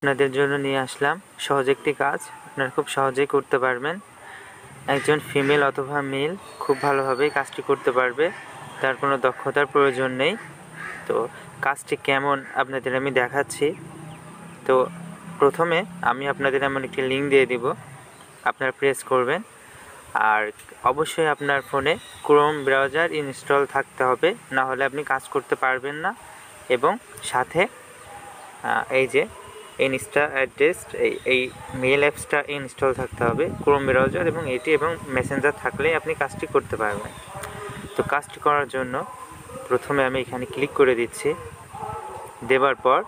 আপনাদের জন্য নিয়ে আসলাম সহজ একটি কাজ, আপনারা খুব সহজেই করতে পারবেন। একজন ফিমেল অথবা মেল খুব ভালোভাবেই কাজটি করতে পারবে, তার কোনো দক্ষতার প্রয়োজন নেই। তো কাজটি কেমন আপনাদের আমি দেখাচ্ছি। তো প্রথমে আমি আপনাদের এমন একটি লিঙ্ক দিয়ে দিব, আপনারা প্রেস করবেন। আর অবশ্যই আপনার ফোনে ক্রোম ব্রাউজার ইনস্টল থাকতে হবে, না হলে আপনি কাজ করতে পারবেন না। এবং সাথে এই যে ইনস্টা অ্যাড্রেস, এই মেল অ্যাপসটা ইনস্টল থাকতে হবে, ক্রোম ব্রাউজার এবং মেসেঞ্জার থাকলেই আপনি কাজটি করতে পারবেন। তো কাজটি করার জন্য প্রথমে আমি এখানে ক্লিক করে দিচ্ছি। দেওয়ার পর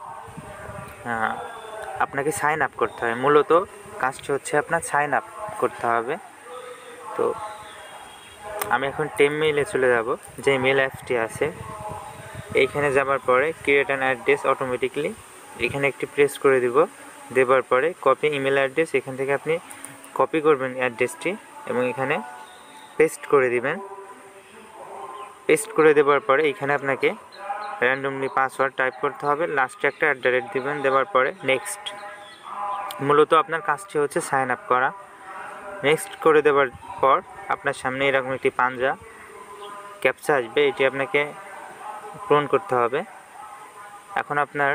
আপনাকে সাইন আপ করতে হবে। মূলত কাজটি হচ্ছে আপনার সাইন আপ করতে হবে। তো আমি এখন টেম মেইলে চলে যাব, যে মেল অ্যাপসটি আছে। এইখানে যাবার পরে ক্রিয়েট অ্যান অ্যাড্রেস অটোমেটিকলি এখানে একটি প্রেস করে দিব। দেওয়ার পরে কপি ইমেল অ্যাড্রেস, এখান থেকে আপনি কপি করবেন অ্যাড্রেসটি এবং এখানে পেস্ট করে দিবেন। পেস্ট করে দেওয়ার পরে এখানে আপনাকে র্যান্ডমলি পাসওয়ার্ড টাইপ করতে হবে, লাস্টে একটা @ দিবেন। দেওয়ার পরে নেক্সট। মূলত আপনার কাজটি হচ্ছে সাইন আপ করা। নেক্সট করে দেওয়ার পর আপনার সামনে এরকম একটি পাঞ্জা ক্যাপচা আসবে, এটি আপনাকে পূরণ করতে হবে। এখন আপনার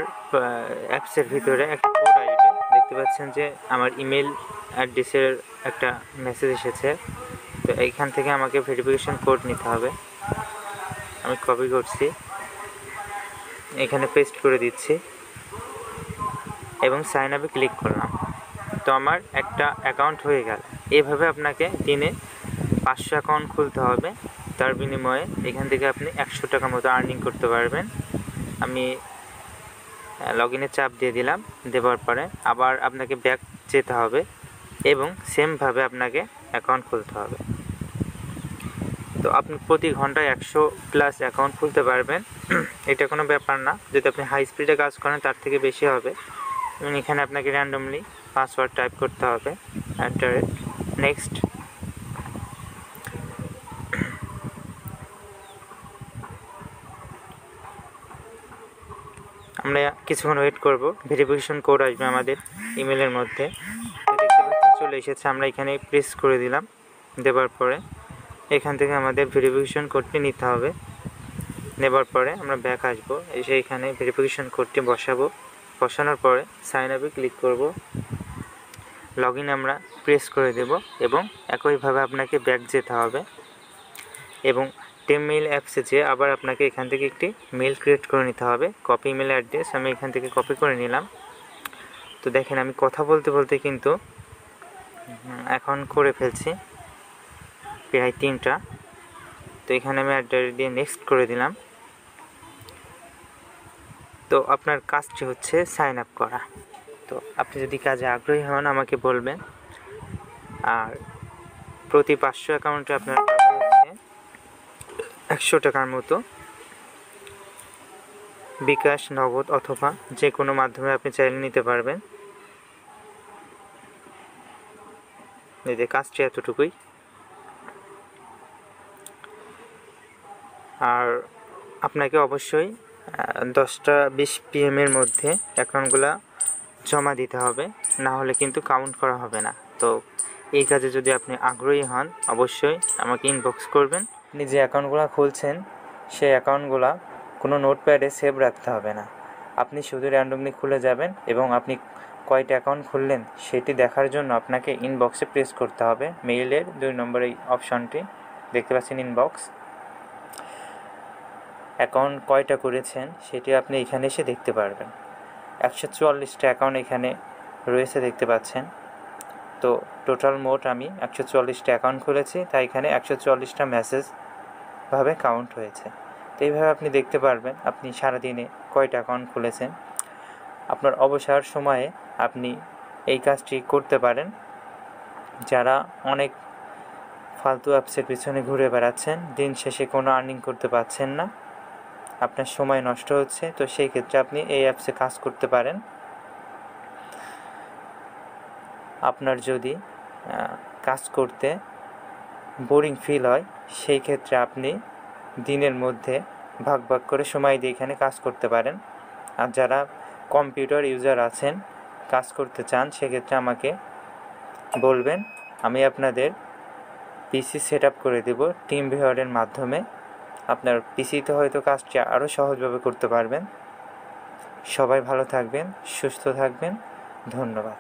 অ্যাপসের ভিতরে একটা কোড আসবে, দেখতে পাচ্ছেন যে আমার ইমেল অ্যাড্রেসের একটা মেসেজ এসেছে। তো এইখান থেকে আমাকে ভেরিফিকেশন কোড নিতে হবে। আমি কপি করছি, এখানে পেস্ট করে দিচ্ছি এবং সাইন আপে ক্লিক করলাম। তো আমার একটা অ্যাকাউন্ট হয়ে গেল। এভাবে আপনাকে দিনে 500 অ্যাকাউন্ট খুলতে হবে, তার বিনিময়ে এখান থেকে আপনি 100 টাকা মতো আর্নিং করতে পারবেন। আমি লগ ইনের চাপ দিয়ে দিলাম। দেওয়ার পরে আবার আপনাকে ব্যাক যেতে হবে এবং সেমভাবে আপনাকে অ্যাকাউন্ট খুলতে হবে। তো আপনি প্রতি ঘন্টায় 100+ অ্যাকাউন্ট খুলতে পারবেন, এটা কোনো ব্যাপার না। যদি আপনি হাই স্পিডে কাজ করেন তার থেকে বেশি হবে। এবং এখানে আপনাকে র্যান্ডমলি পাসওয়ার্ড টাইপ করতে হবে, নেক্সট। আমরা কিছুক্ষণ ওয়েট করব, ভেরিফিকেশন কোড আসবে আমাদের ইমেলের মধ্যে। দেখতে পাচ্ছেন চলে এসেছে, আমরা এখানে প্রেস করে দিলাম। দেওয়ার পরে এখান থেকে আমাদের ভেরিফিকেশন কোডটি নিতে হবে। নেবার পরে আমরা ব্যাক আসব, এসে এখানে ভেরিফিকেশন কোডটি বসাবো। বসানোর পরে সাইন আপে ক্লিক করব, লগ ইন আমরা প্রেস করে দেব এবং একইভাবে আপনাকে ব্যাক যেতে হবে এবং টেম মেইল অ্যাপসে যেয়ে আবার আপনাকে এখান থেকে একটি মেল ক্রিয়েট করে নিতে হবে। কপি ইমেল অ্যাড্রেস আমি এখান থেকে কপি করে নিলাম। তো দেখেন আমি কথা বলতে বলতে কিন্তু এখন করে ফেলছি প্রায় 3টা। তো এখানে আমি @ দিয়ে নেক্সট করে দিলাম। তো আপনার কাজটি হচ্ছে সাইন আপ করা। তো আপনি যদি কাজে আগ্রহী হন আমাকে বলবেন। আর প্রতি 500 অ্যাকাউন্টে আপনার হচ্ছে 100 টাকার মতো। বিকাশ, নগদ অথবা যে কোনো মাধ্যমে আপনি চাইলে নিতে পারবেন। এই যে কাজটি এতটুকুই। আর আপনাকে অবশ্যই 10টা 20 PM এর মধ্যে অ্যাকাউন্টগুলো জমা দিতে হবে, না হলে কিন্তু কাউন্ট করা হবে না। তো এই কাজে যদি আপনি আগ্রহী হন অবশ্যই আমাকে ইনবক্স করবেন। আপনি যে অ্যাকাউন্টগুলো খুলছেন সেই অ্যাকাউন্টগুলো কোনো নোটপ্যাডে সেভ রাখতে হবে না, আপনি শুধু র্যান্ডমলি খুলে যাবেন এবং আপনি কয়টা অ্যাকাউন্ট খুললেন সেটি দেখার জন্য আপনাকে ইনবক্সে প্রেস করতে হবে। মেইলের 2 নম্বর এই অপশনটি দেখতে পাচ্ছেন, ইনবক্স। অ্যাকাউন্ট কয়টা করেছেন সেটি আপনি এখানে এসে দেখতে পারবেন। 144টা অ্যাকাউন্ট এখানে রয়েছে দেখতে পাচ্ছেন। তো টোটাল মোট আমি 144টা অ্যাকাউন্ট খুলেছি, তাই এখানে 144টা মেসেজভাবে কাউন্ট হয়েছে। তো এইভাবে আপনি দেখতে পারবেন আপনি সারাদিনে কয়টা অ্যাকাউন্ট খুলেছেন। আপনার অবসর সময়ে আপনি এই কাজটি করতে পারেন। যারা অনেক ফালতু অ্যাপসের পিছনে ঘুরে বেড়াচ্ছেন, দিন শেষে কোনো আর্নিং করতে পারছেন না, আপনার সময় নষ্ট হচ্ছে, তো সেই ক্ষেত্রে আপনি এই অ্যাপসে কাজ করতে পারেন। আপনার যদি কাজ করতে বোরিং ফিল হয় সেই ক্ষেত্রে আপনি দিনের মধ্যে ভাগ ভাগ করে সময় দিয়ে এখানে কাজ করতে পারেন। আর যারা কম্পিউটার ইউজার আছেন কাজ করতে চান সেক্ষেত্রে আমাকে বলবেন, আমি আপনাদের পিসি সেট আপ করে দেব টিম ভিউয়ারের মাধ্যমে। আপনার পিসিতে হয়তো কাজটি আরও সহজভাবে করতে পারবেন। সবাই ভালো থাকবেন, সুস্থ থাকবেন, ধন্যবাদ।